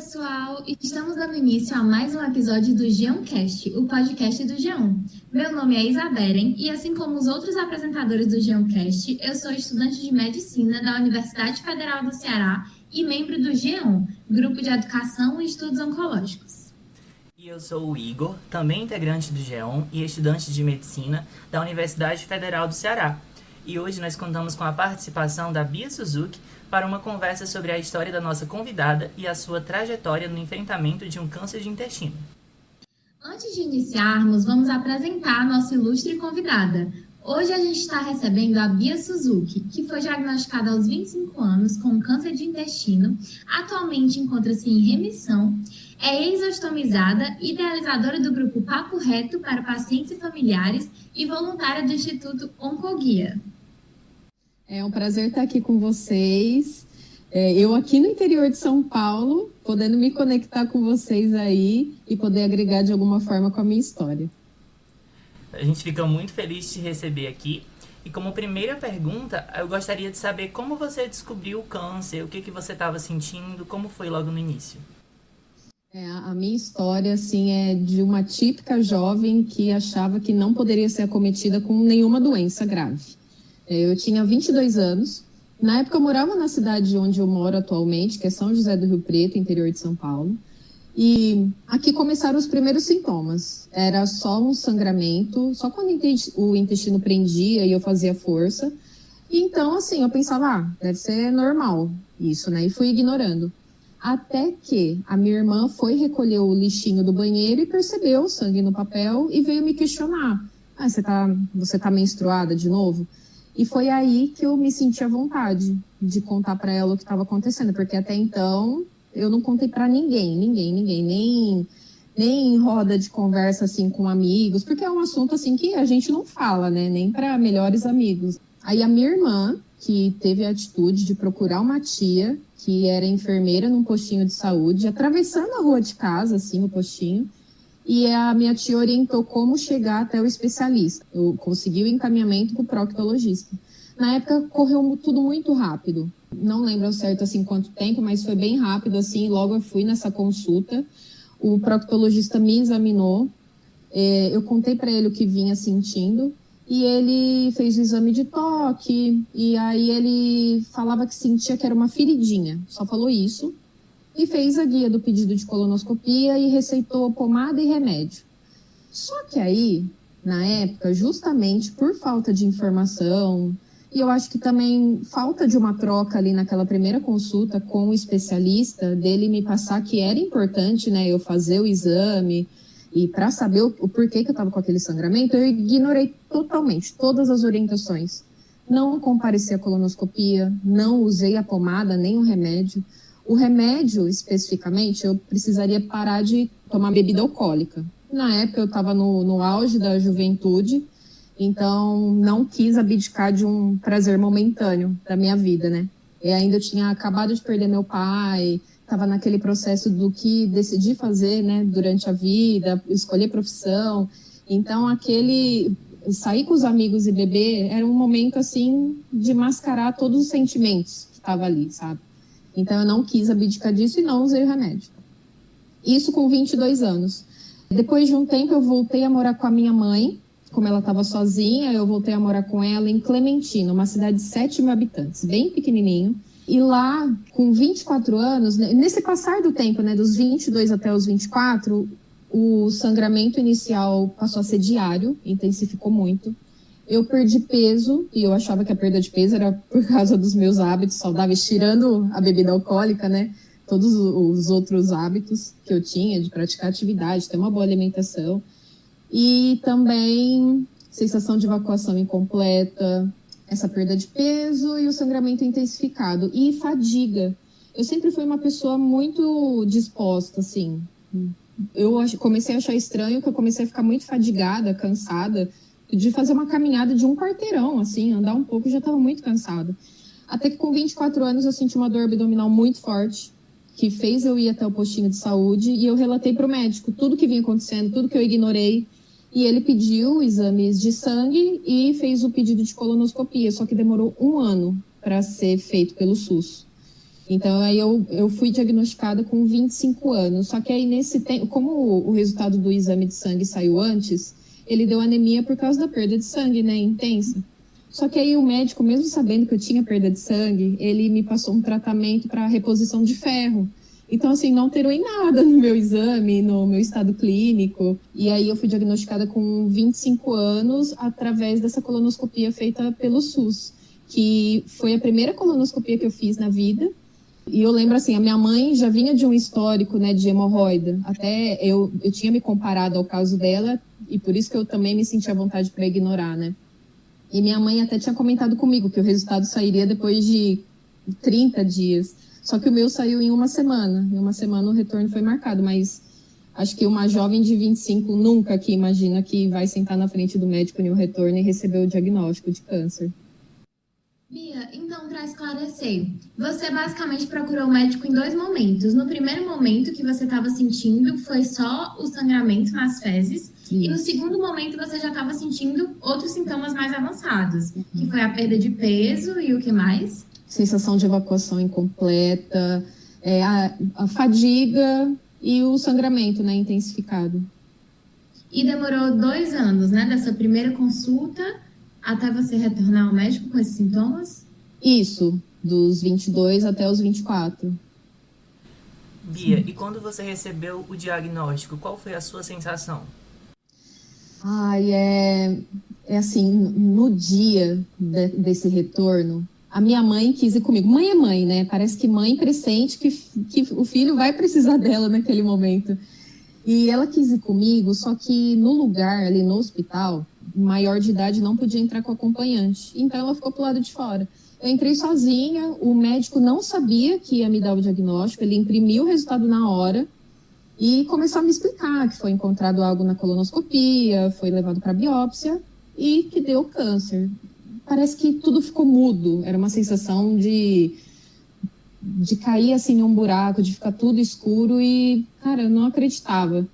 pessoal! Estamos dando início a mais um episódio do Geoncast, o podcast do Geon. Meu nome é Isaberen e, assim como os outros apresentadores do Geoncast, eu sou estudante de Medicina da Universidade Federal do Ceará e membro do Geon, Grupo de Educação e Estudos Oncológicos. E eu sou o Igor, também integrante do GEON e estudante de Medicina da Universidade Federal do Ceará. E hoje nós contamos com a participação da Bia Suzuki para uma conversa sobre a história da nossa convidada e a sua trajetória no enfrentamento de um câncer de intestino. Antes de iniciarmos, vamos apresentar a nossa ilustre convidada. Hoje a gente está recebendo a Bia Suzuki, que foi diagnosticada aos 25 anos com câncer de intestino, atualmente encontra-se em remissão, é ex-ostomizada, idealizadora do grupo Papo Reto para pacientes e familiares e voluntária do Instituto Oncoguia. É um prazer estar aqui com vocês. Eu aqui no interior de São Paulo, podendo me conectar com vocês aí e poder agregar de alguma forma com a minha história. A gente fica muito feliz de te receber aqui. E como primeira pergunta, eu gostaria de saber como você descobriu o câncer, o que você estava sentindo, como foi logo no início. A minha história assim, é de uma típica jovem que achava que não poderia ser acometida com nenhuma doença grave. Eu tinha 22 anos. Na época eu morava na cidade onde eu moro atualmente, que é São José do Rio Preto, interior de São Paulo. E aqui começaram os primeiros sintomas. Era só um sangramento, só quando o intestino prendia e eu fazia força. E então, assim, eu pensava, deve ser normal isso, né? E fui ignorando. Até que a minha irmã foi recolher o lixinho do banheiro e percebeu o sangue no papel e veio me questionar. Você tá menstruada de novo? E foi aí que eu me senti à vontade de contar para ela o que estava acontecendo, porque até então eu não contei para ninguém, nem em roda de conversa assim com amigos, porque é um assunto assim que a gente não fala, né, nem para melhores amigos. Aí a minha irmã, que teve a atitude de procurar uma tia que era enfermeira num postinho de saúde, atravessando a rua de casa, assim, o postinho, e a minha tia orientou como chegar até o especialista. Eu consegui o encaminhamento para o proctologista. Na época, correu tudo muito rápido. Não lembro ao certo assim quanto tempo, mas foi bem rápido, assim, logo eu fui nessa consulta. O proctologista me examinou, eu contei para ele o que vinha sentindo, e ele fez o exame de toque, e aí ele falava que sentia que era uma feridinha, só falou isso. E fez a guia do pedido de colonoscopia e receitou pomada e remédio. Só que aí, na época, justamente por falta de informação, e eu acho que também falta de uma troca ali naquela primeira consulta com o especialista, dele me passar que era importante, né, eu fazer o exame, e para saber o porquê que eu estava com aquele sangramento, eu ignorei totalmente todas as orientações. Não compareci à colonoscopia, não usei a pomada nem o remédio. O remédio, especificamente, eu precisaria parar de tomar bebida alcoólica. Na época, eu estava no auge da juventude, então não quis abdicar de um prazer momentâneo da minha vida, né? E ainda eu tinha acabado de perder meu pai, estava naquele processo do que decidi fazer, né, durante a vida, escolher profissão. Então, sair com os amigos e beber era um momento, assim, de mascarar todos os sentimentos que estavam ali, sabe? Então, eu não quis abdicar disso e não usei o remédio. Isso com 22 anos. Depois de um tempo, eu voltei a morar com a minha mãe. Como ela estava sozinha, eu voltei a morar com ela em Clementina, uma cidade de 7 mil habitantes, bem pequenininho. E lá, com 24 anos, nesse passar do tempo, né, dos 22 até os 24, o sangramento inicial passou a ser diário, intensificou muito. Eu perdi peso, e eu achava que a perda de peso era por causa dos meus hábitos saudáveis, tirando a bebida alcoólica, né? Todos os outros hábitos que eu tinha, de praticar atividade, ter uma boa alimentação. E também sensação de evacuação incompleta, essa perda de peso e o sangramento intensificado. E fadiga. Eu sempre fui uma pessoa muito disposta, assim. Eu comecei a achar estranho que eu comecei a ficar muito fadigada, cansada, de fazer uma caminhada de um quarteirão, assim, andar um pouco, já estava muito cansada. Até que com 24 anos eu senti uma dor abdominal muito forte, que fez eu ir até o postinho de saúde, e eu relatei para o médico tudo que vinha acontecendo, tudo que eu ignorei, e ele pediu exames de sangue e fez o pedido de colonoscopia, só que demorou 1 ano para ser feito pelo SUS. Então, aí eu fui diagnosticada com 25 anos. Só que aí, nesse tempo, como o resultado do exame de sangue saiu antes, ele deu anemia por causa da perda de sangue, né, intensa. Só que aí o médico, mesmo sabendo que eu tinha perda de sangue, ele me passou um tratamento para reposição de ferro. Então, assim, não alterou em nada no meu exame, no meu estado clínico. E aí eu fui diagnosticada com 25 anos através dessa colonoscopia feita pelo SUS, que foi a primeira colonoscopia que eu fiz na vida. E eu lembro assim, a minha mãe já vinha de um histórico, né, de hemorroida. Até eu tinha me comparado ao caso dela e por isso que eu também me senti à vontade para ignorar, né? E minha mãe até tinha comentado comigo que o resultado sairia depois de 30 dias. Só que o meu saiu em uma semana. Em uma semana o retorno foi marcado, mas acho que uma jovem de 25 nunca que imagina que vai sentar na frente do médico em um retorno e receber o diagnóstico de câncer. Bia, então, para esclarecer, você basicamente procurou o médico em 2 momentos. No primeiro momento que você estava sentindo foi só o sangramento nas fezes, e no segundo momento você já estava sentindo outros sintomas mais avançados, que foi a perda de peso e o que mais? Sensação de evacuação incompleta, a fadiga e o sangramento, né, intensificado. E demorou 2 anos, né, dessa primeira consulta até você retornar ao médico com esses sintomas? Isso, dos 22 até os 24. Bia, e quando você recebeu o diagnóstico, qual foi a sua sensação? Ai, é assim, no dia desse retorno, a minha mãe quis ir comigo. Mãe é mãe, né? Parece que mãe pressente que o filho vai precisar dela naquele momento. E ela quis ir comigo, só que no lugar, ali no hospital, maior de idade não podia entrar com acompanhante. Então ela ficou pro lado de fora. Eu entrei sozinha, o médico não sabia que ia me dar o diagnóstico, ele imprimiu o resultado na hora e começou a me explicar que foi encontrado algo na colonoscopia, foi levado para biópsia e que deu câncer. Parece que tudo ficou mudo, era uma sensação de cair assim em um buraco, de ficar tudo escuro e, cara, eu não acreditava.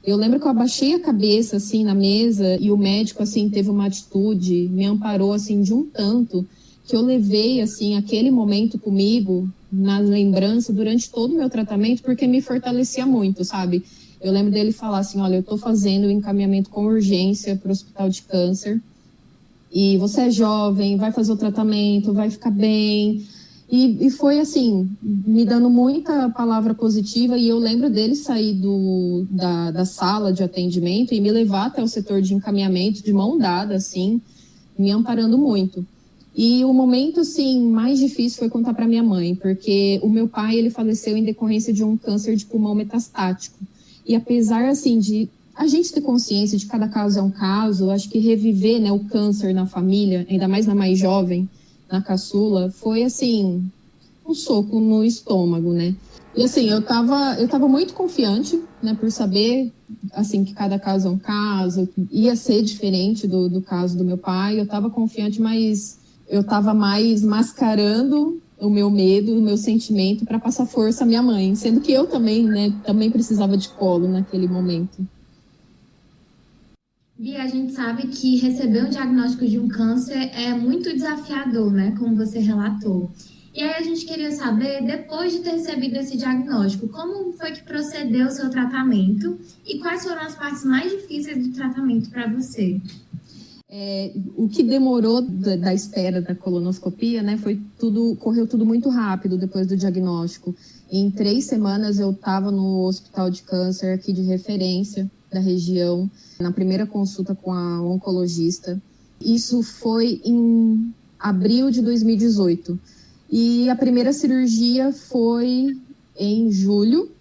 Eu lembro que eu abaixei a cabeça assim na mesa e o médico assim teve uma atitude, me amparou assim de um tanto que eu levei assim aquele momento comigo na lembrança durante todo o meu tratamento porque me fortalecia muito, sabe? Eu lembro dele falar assim, olha, eu tô fazendo o encaminhamento com urgência para o hospital de câncer e você é jovem, vai fazer o tratamento, vai ficar bem. E foi assim, me dando muita palavra positiva, e eu lembro dele sair da sala de atendimento e me levar até o setor de encaminhamento de mão dada, assim, me amparando muito. E o momento, assim, mais difícil foi contar para minha mãe, porque o meu pai, ele faleceu em decorrência de um câncer de pulmão metastático. E apesar, assim, de a gente ter consciência de cada caso é um caso, acho que reviver, né, o câncer na família, ainda mais na mais jovem, na caçula, foi assim, um soco no estômago, né? E assim, eu tava muito confiante, né, por saber, assim, que cada caso é um caso, que ia ser diferente do caso do meu pai, eu tava confiante, mas eu tava mais mascarando o meu medo, o meu sentimento para passar força à minha mãe, sendo que eu também, né, também precisava de colo naquele momento. Bia, a gente sabe que receber um diagnóstico de um câncer é muito desafiador, né? Como você relatou. E aí a gente queria saber, depois de ter recebido esse diagnóstico, como foi que procedeu o seu tratamento e quais foram as partes mais difíceis do tratamento para você? O que demorou da espera da colonoscopia, né, correu tudo muito rápido depois do diagnóstico. Em 3 semanas eu estava no hospital de câncer aqui de referência da região, na primeira consulta com a oncologista. Isso foi em abril de 2018. E a primeira cirurgia foi em julho.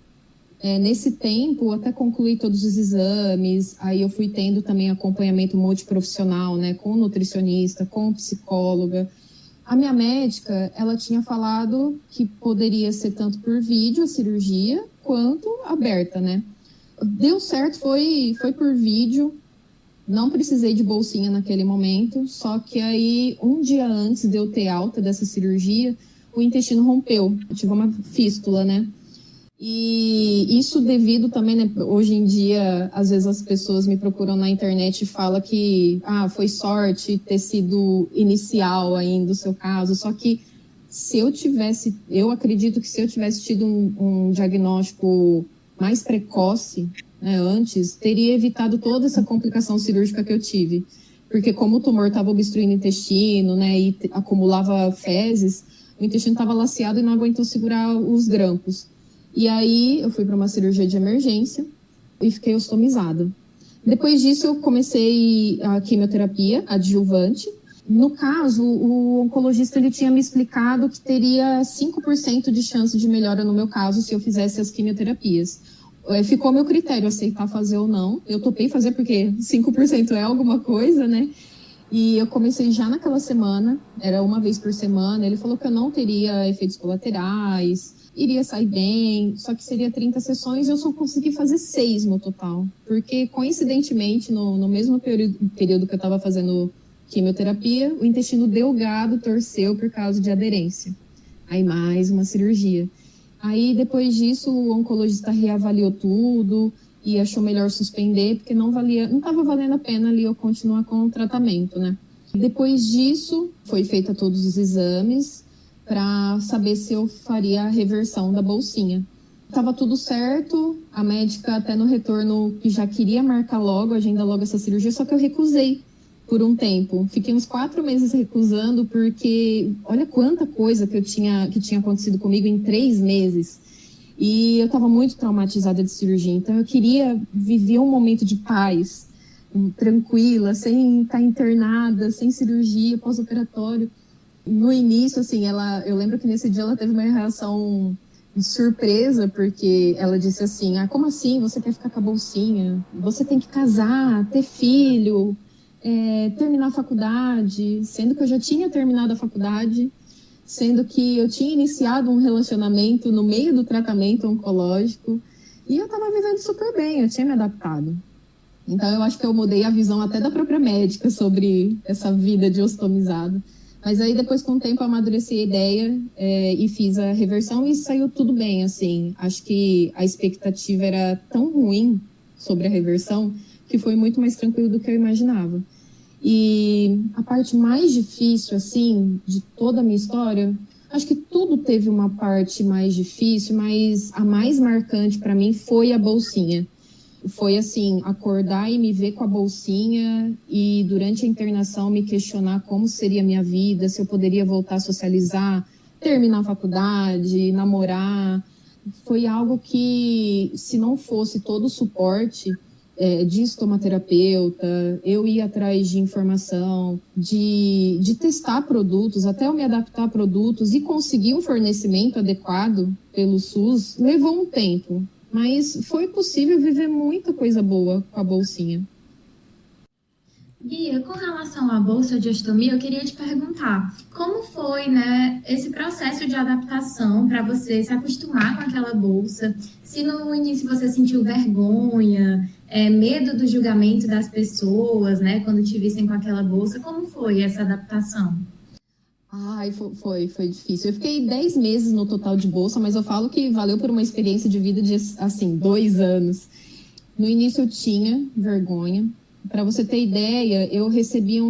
Nesse tempo, até concluí todos os exames, aí eu fui tendo também acompanhamento multiprofissional, né, com nutricionista, com psicóloga. A minha médica, ela tinha falado que poderia ser tanto por vídeo a cirurgia, quanto aberta, né. Deu certo, foi por vídeo, não precisei de bolsinha naquele momento, só que aí, um dia antes de eu ter alta dessa cirurgia, o intestino rompeu, eu tive uma fístula, né. E isso devido também, né, hoje em dia, às vezes as pessoas me procuram na internet e falam que foi sorte ter sido inicial ainda o seu caso, só que eu acredito que se eu tivesse tido um diagnóstico mais precoce, né, antes, teria evitado toda essa complicação cirúrgica que eu tive. Porque como o tumor estava obstruindo o intestino, né, e acumulava fezes, o intestino estava laceado e não aguentou segurar os grampos. E aí eu fui para uma cirurgia de emergência e fiquei ostomizada. Depois disso eu comecei a quimioterapia adjuvante. No caso, o oncologista ele tinha me explicado que teria 5% de chance de melhora no meu caso se eu fizesse as quimioterapias. Ficou meu critério aceitar fazer ou não. Eu topei fazer porque 5% é alguma coisa, né? E eu comecei já naquela semana, era uma vez por semana. Ele falou que eu não teria efeitos colaterais, iria sair bem, só que seria 30 sessões e eu só consegui fazer 6 no total. Porque, coincidentemente, no mesmo período que eu estava fazendo quimioterapia, o intestino delgado torceu por causa de aderência. Aí mais uma cirurgia. Aí depois disso o oncologista reavaliou tudo e achou melhor suspender, porque não estava valendo a pena ali eu continuar com o tratamento, né? Depois disso foi feita todos os exames para saber se eu faria a reversão da bolsinha. Tava tudo certo, a médica até no retorno já queria marcar logo, agenda logo essa cirurgia, só que eu recusei por um tempo. Fiquei uns 4 meses recusando, porque olha quanta coisa que tinha acontecido comigo em 3 meses. E eu estava muito traumatizada de cirurgia, então eu queria viver um momento de paz, tranquila, sem estar internada, sem cirurgia, pós-operatório. No início, assim, eu lembro que nesse dia ela teve uma reação de surpresa, porque ela disse assim, como assim você quer ficar com a bolsinha? Você tem que casar, ter filho, terminar a faculdade, sendo que eu já tinha terminado a faculdade, sendo que eu tinha iniciado um relacionamento no meio do tratamento oncológico e eu estava vivendo super bem, eu tinha me adaptado. Então eu acho que eu mudei a visão até da própria médica sobre essa vida de ostomizado. Mas aí depois com o tempo eu amadureci a ideia e fiz a reversão e saiu tudo bem, assim. Acho que a expectativa era tão ruim sobre a reversão que foi muito mais tranquilo do que eu imaginava. E a parte mais difícil, assim, de toda a minha história, acho que tudo teve uma parte mais difícil, mas a mais marcante para mim foi a bolsinha. Foi, assim, acordar e me ver com a bolsinha e durante a internação me questionar como seria a minha vida, se eu poderia voltar a socializar, terminar a faculdade, namorar. Foi algo que, se não fosse todo o suporte de estomaterapeuta, eu ia atrás de informação, de testar produtos, até eu me adaptar a produtos e conseguir um fornecimento adequado pelo SUS, levou um tempo. Mas foi possível viver muita coisa boa com a bolsinha. Bia, com relação à bolsa de ostomia, eu queria te perguntar, como foi, né, esse processo de adaptação para você se acostumar com aquela bolsa? Se no início você sentiu vergonha, medo do julgamento das pessoas, né, quando te vissem com aquela bolsa, como foi essa adaptação? Ai, foi difícil. Eu fiquei 10 meses no total de bolsa, mas eu falo que valeu por uma experiência de vida de, assim, 2 anos. No início eu tinha vergonha. Para você ter ideia, eu recebia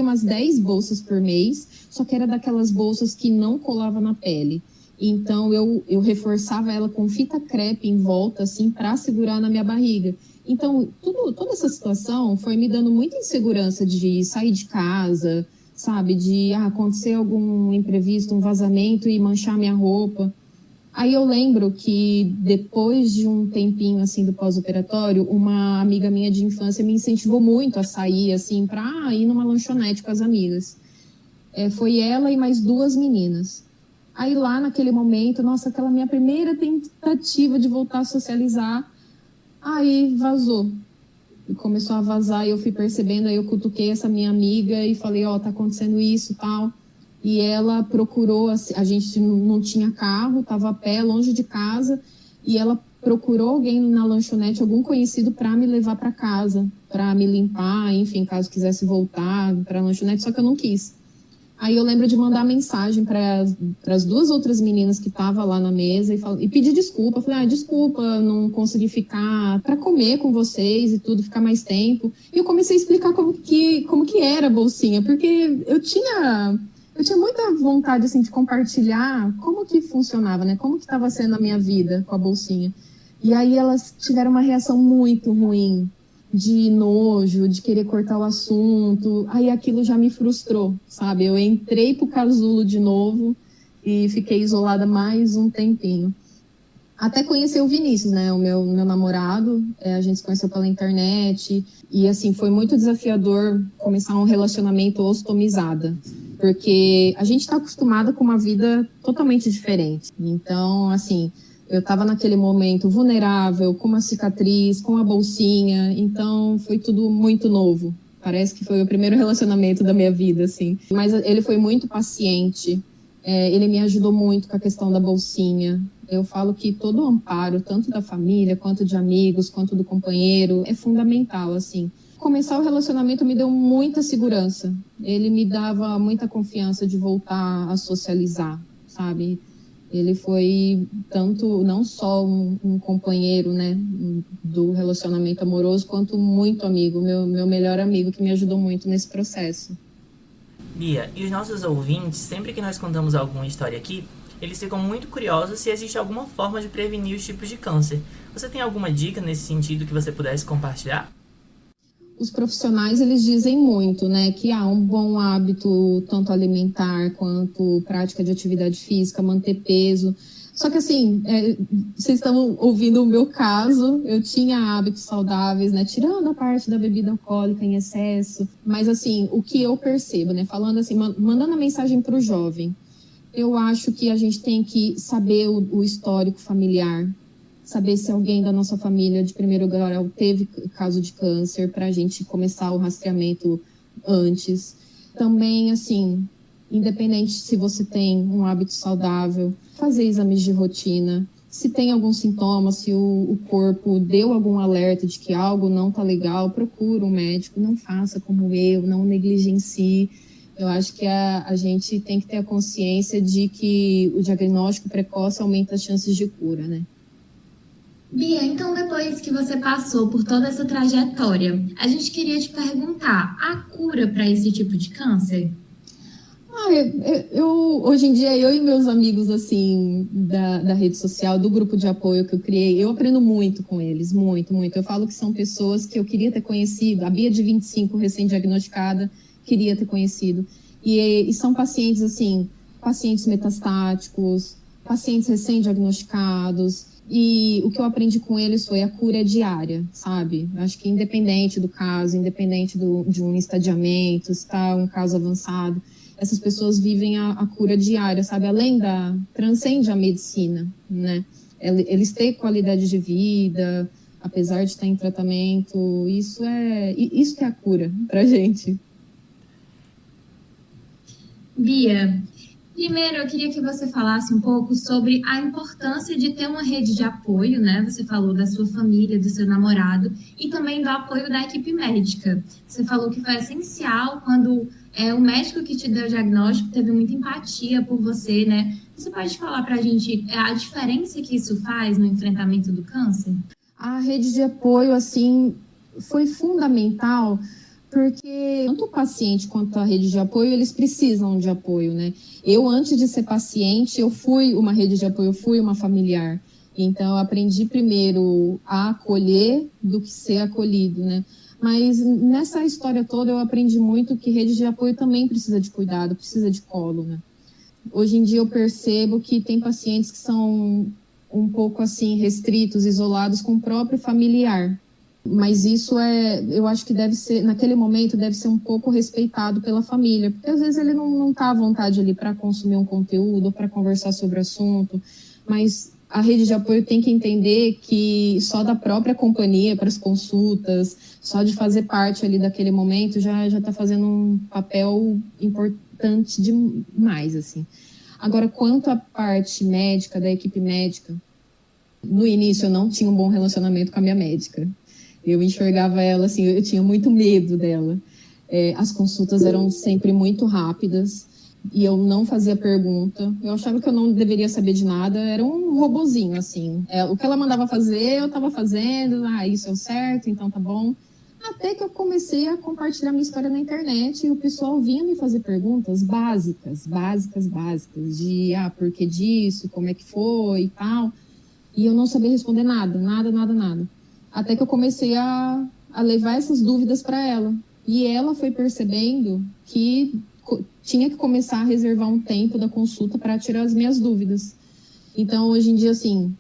umas 10 bolsas por mês, só que era daquelas bolsas que não colava na pele. Então eu reforçava ela com fita crepe em volta, assim, para segurar na minha barriga. Então toda essa situação foi me dando muita insegurança de sair de casa, sabe, de acontecer algum imprevisto, um vazamento e manchar minha roupa. Aí eu lembro que depois de um tempinho assim do pós-operatório, uma amiga minha de infância me incentivou muito a sair assim para ir numa lanchonete com as amigas. Foi ela e mais 2 meninas. Aí lá naquele momento, nossa, aquela minha primeira tentativa de voltar a socializar, aí vazou. E começou a vazar e eu fui percebendo, aí eu cutuquei essa minha amiga e falei, tá acontecendo isso e tal. E ela procurou, a gente não tinha carro, estava a pé, longe de casa, e ela procurou alguém na lanchonete, algum conhecido, para me levar para casa, para me limpar, enfim, caso quisesse voltar para a lanchonete, só que eu não quis. Aí eu lembro de mandar mensagem para as 2 outras meninas que estavam lá na mesa e pedir desculpa. Falei, desculpa, não consegui ficar para comer com vocês e tudo, ficar mais tempo. E eu comecei a explicar como que era a bolsinha, porque eu tinha eu tinha muita vontade, assim, de compartilhar como que funcionava, né? Como que estava sendo a minha vida com a bolsinha. E aí elas tiveram uma reação muito ruim, de nojo, de querer cortar o assunto. Aí aquilo já me frustrou, sabe? Eu entrei pro casulo de novo e fiquei isolada mais um tempinho. Até conhecer o Vinícius, né? O meu namorado. A gente se conheceu pela internet. E, assim, foi muito desafiador começar um relacionamento ostomizada. Porque a gente está acostumada com uma vida totalmente diferente. Então, assim, eu estava naquele momento vulnerável, com uma cicatriz, com a bolsinha. Então, foi tudo muito novo. Parece que foi o primeiro relacionamento da minha vida, assim. Mas ele foi muito paciente. Ele me ajudou muito com a questão da bolsinha. Eu falo que todo o amparo, tanto da família, quanto de amigos, quanto do companheiro, é fundamental, assim. Começar o relacionamento me deu muita segurança. Ele me dava muita confiança de voltar a socializar, sabe? Ele foi tanto, não só um companheiro, né, do relacionamento amoroso, quanto muito amigo, meu melhor amigo, que me ajudou muito nesse processo. Bia, e os nossos ouvintes, sempre que nós contamos alguma história aqui, eles ficam muito curiosos se existe alguma forma de prevenir os tipos de câncer. Você tem alguma dica nesse sentido que você pudesse compartilhar? Os profissionais, eles dizem muito, né, que há um bom hábito, tanto alimentar quanto prática de atividade física, manter peso. Só que, assim, vocês estão ouvindo o meu caso, eu tinha hábitos saudáveis, né, tirando a parte da bebida alcoólica em excesso. Mas, assim, o que eu percebo, né, falando assim, mandando a mensagem para o jovem, eu acho que a gente tem que saber o histórico familiar, saber se alguém da nossa família de primeiro grau teve caso de câncer, para a gente começar o rastreamento antes. Também, assim, independente se você tem um hábito saudável, fazer exames de rotina. Se tem algum sintoma, se o corpo deu algum alerta de que algo não está legal, procura um médico, não faça como eu, não negligencie. Eu acho que a gente tem que ter a consciência de que o diagnóstico precoce aumenta as chances de cura, né? Bia, então depois que você passou por toda essa trajetória, a gente queria te perguntar, há cura para esse tipo de câncer? Hoje em dia, eu e meus amigos, assim, da rede social, do grupo de apoio que eu criei, eu aprendo muito com eles, muito, muito. Eu falo que são pessoas que eu queria ter conhecido, a Bia de 25, recém-diagnosticada, queria ter conhecido. E são pacientes, assim, pacientes metastáticos, pacientes recém-diagnosticados. E o que eu aprendi com eles foi a cura diária, sabe? Acho que independente do caso, independente de um estadiamento, se está um caso avançado, essas pessoas vivem a cura diária, sabe? Transcende a medicina, né? Eles têm qualidade de vida, apesar de estar em tratamento, isso que é a cura pra gente. Bia, primeiro eu queria que você falasse um pouco sobre a importância de ter uma rede de apoio, né? Você falou da sua família, do seu namorado e também do apoio da equipe médica. Você falou que foi essencial quando o médico que te deu o diagnóstico teve muita empatia por você, né? Você pode falar pra gente a diferença que isso faz no enfrentamento do câncer? A rede de apoio, assim, foi fundamental, porque tanto o paciente quanto a rede de apoio, eles precisam de apoio, né? Eu, antes de ser paciente, eu fui uma rede de apoio, eu fui uma familiar. Então, eu aprendi primeiro a acolher do que ser acolhido, né? Mas nessa história toda, eu aprendi muito que rede de apoio também precisa de cuidado, precisa de colo, né? Hoje em dia, eu percebo que tem pacientes que são um pouco, assim, restritos, isolados com o próprio familiar. Mas isso eu acho que deve ser, naquele momento, deve ser um pouco respeitado pela família, porque às vezes ele não está à vontade ali para consumir um conteúdo ou para conversar sobre o assunto, mas a rede de apoio tem que entender que só da própria companhia para as consultas, só de fazer parte ali daquele momento, já está fazendo um papel importante demais, assim. Agora, quanto à parte médica, da equipe médica, no início eu não tinha um bom relacionamento com a minha médica. Eu enxergava ela assim, eu tinha muito medo dela. As consultas eram sempre muito rápidas e eu não fazia pergunta. Eu achava que eu não deveria saber de nada, era um robozinho, assim. O que ela mandava fazer, eu estava fazendo, isso é o certo, então tá bom. Até que eu comecei a compartilhar minha história na internet e o pessoal vinha me fazer perguntas básicas, de, por que disso, como é que foi e tal. E eu não sabia responder nada. Até que eu comecei a levar essas dúvidas para ela. E ela foi percebendo que tinha que começar a reservar um tempo da consulta para tirar as minhas dúvidas. Então, hoje em dia, assim,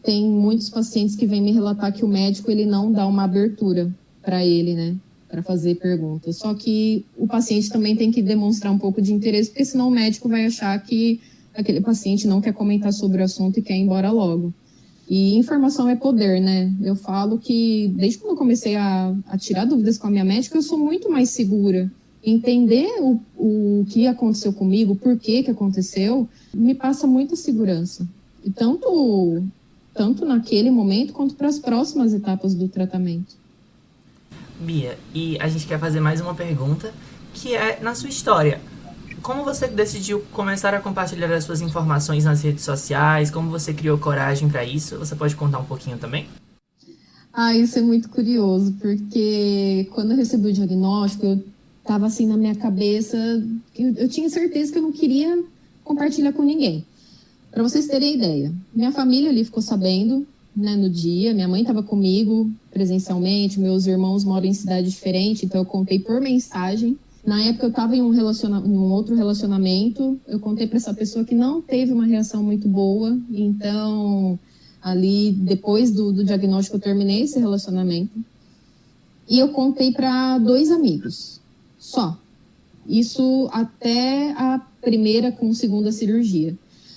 tem muitos pacientes que vêm me relatar que o médico ele não dá uma abertura para ele, né, para fazer perguntas. Só que o paciente também tem que demonstrar um pouco de interesse, porque senão o médico vai achar que aquele paciente não quer comentar sobre o assunto e quer ir embora logo. E informação é poder, né? Eu falo que desde quando eu comecei a tirar dúvidas com a minha médica, eu sou muito mais segura. Entender o que aconteceu comigo, por que aconteceu, me passa muita segurança. E tanto naquele momento quanto para as próximas etapas do tratamento. Bia, e a gente quer fazer mais uma pergunta, que é na sua história. Como você decidiu começar a compartilhar as suas informações nas redes sociais? Como você criou coragem para isso? Você pode contar um pouquinho também? Isso é muito curioso, porque quando eu recebi o diagnóstico, eu estava assim na minha cabeça, eu tinha certeza que eu não queria compartilhar com ninguém. Para vocês terem ideia, minha família ali ficou sabendo, né, no dia, minha mãe estava comigo presencialmente, meus irmãos moram em cidade diferente, então eu contei por mensagem. Na época eu estava em um outro relacionamento, eu contei para essa pessoa que não teve uma reação muito boa, então ali depois do diagnóstico eu terminei esse relacionamento e eu contei para 2 amigos, só. Isso até a primeira com segunda cirurgia.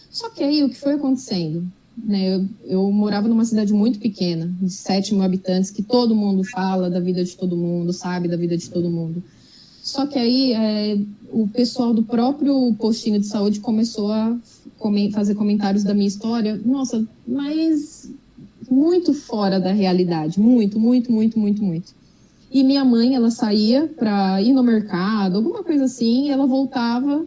Só que aí o que foi acontecendo? Né, eu morava numa cidade muito pequena, de 7 mil habitantes, que todo mundo fala da vida de todo mundo, sabe da vida de todo mundo. Só que aí o pessoal do próprio postinho de saúde começou a fazer comentários da minha história, nossa, mas muito fora da realidade, muito. E minha mãe, ela saía para ir no mercado, alguma coisa assim, e ela voltava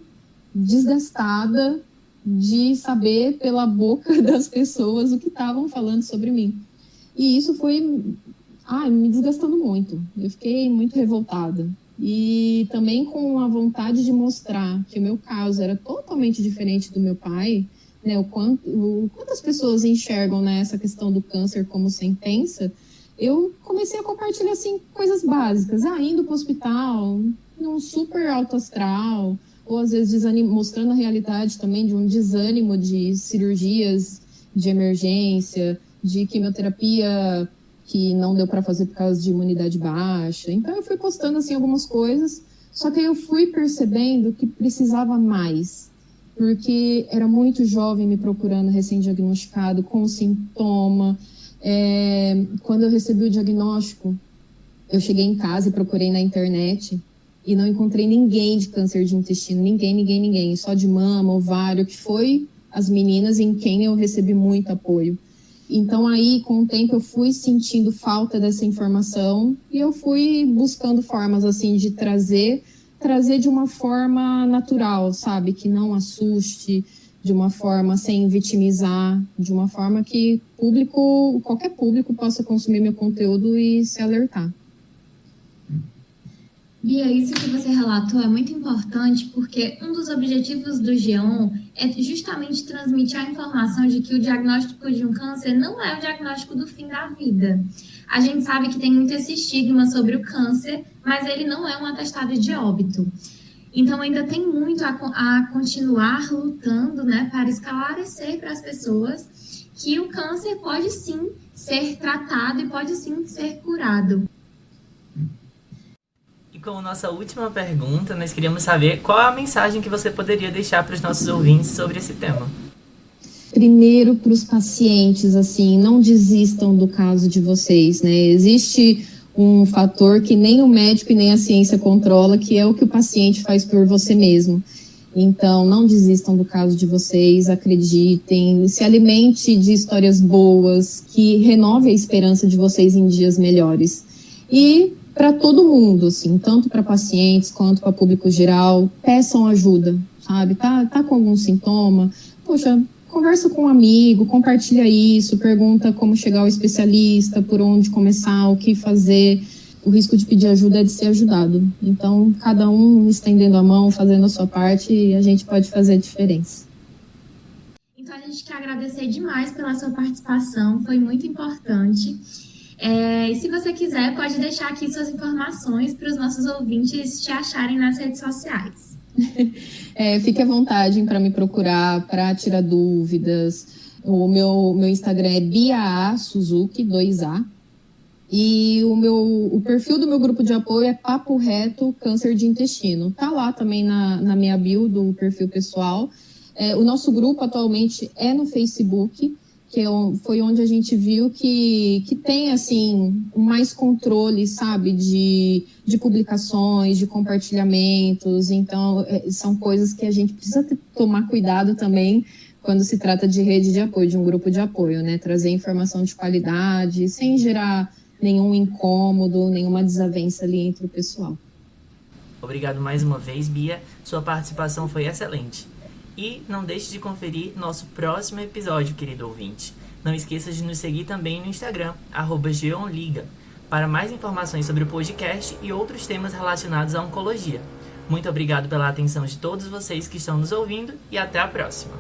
desgastada de saber pela boca das pessoas o que estavam falando sobre mim. E isso foi me desgastando muito. Eu fiquei muito revoltada. E também com a vontade de mostrar que o meu caso era totalmente diferente do meu pai, né, quantas pessoas enxergam, né, essa questão do câncer como sentença, eu comecei a compartilhar assim, coisas básicas, indo para o hospital, num super alto astral, ou às vezes mostrando a realidade também de um desânimo de cirurgias de emergência, de quimioterapia que não deu para fazer por causa de imunidade baixa. Então eu fui postando assim algumas coisas, só que eu fui percebendo que precisava mais, porque era muito jovem me procurando recém-diagnosticado, com sintoma. Quando eu recebi o diagnóstico, eu cheguei em casa e procurei na internet e não encontrei ninguém de câncer de intestino, ninguém, só de mama, ovário, que foi as meninas em quem eu recebi muito apoio. Então aí, com o tempo, eu fui sentindo falta dessa informação e eu fui buscando formas, assim, de trazer de uma forma natural, sabe? Que não assuste, de uma forma sem vitimizar, de uma forma que qualquer público possa consumir meu conteúdo e se alertar. Bia, isso que você relatou é muito importante porque um dos objetivos do G1 é justamente transmitir a informação de que o diagnóstico de um câncer não é o diagnóstico do fim da vida. A gente sabe que tem muito esse estigma sobre o câncer, mas ele não é um atestado de óbito. Então ainda tem muito a continuar lutando, né, para esclarecer para as pessoas que o câncer pode sim ser tratado e pode sim ser curado. Como nossa última pergunta, nós queríamos saber qual é a mensagem que você poderia deixar para os nossos ouvintes sobre esse tema. Primeiro, para os pacientes, assim, não desistam do caso de vocês, né? Existe um fator que nem o médico e nem a ciência controla, que é o que o paciente faz por você mesmo. Então, não desistam do caso de vocês, acreditem, se alimente de histórias boas, que renove a esperança de vocês em dias melhores. E para todo mundo, assim, tanto para pacientes quanto para público geral, peçam ajuda, sabe? Tá com algum sintoma? Poxa, conversa com um amigo, compartilha isso, pergunta como chegar ao especialista, por onde começar, o que fazer. o risco de pedir ajuda é de ser ajudado. Então, cada um estendendo a mão, fazendo a sua parte, a gente pode fazer a diferença. Então, a gente quer agradecer demais pela sua participação, foi muito importante. E se você quiser, pode deixar aqui suas informações para os nossos ouvintes te acharem nas redes sociais. Fique à vontade para me procurar, para tirar dúvidas. O meu Instagram é Bia Suzuki, 2A. E o perfil do meu grupo de apoio é Papo Reto Câncer de Intestino. Tá lá também na minha bio do perfil pessoal. O nosso grupo atualmente é no Facebook, que foi onde a gente viu que tem, assim, mais controle, sabe, de publicações, de compartilhamentos. Então, são coisas que a gente precisa tomar cuidado também quando se trata de rede de apoio, de um grupo de apoio, né? Trazer informação de qualidade, sem gerar nenhum incômodo, nenhuma desavença ali entre o pessoal. Obrigado mais uma vez, Bia. Sua participação foi excelente. E não deixe de conferir nosso próximo episódio, querido ouvinte. Não esqueça de nos seguir também no Instagram, @geonliga, para mais informações sobre o podcast e outros temas relacionados à oncologia. Muito obrigado pela atenção de todos vocês que estão nos ouvindo e até a próxima.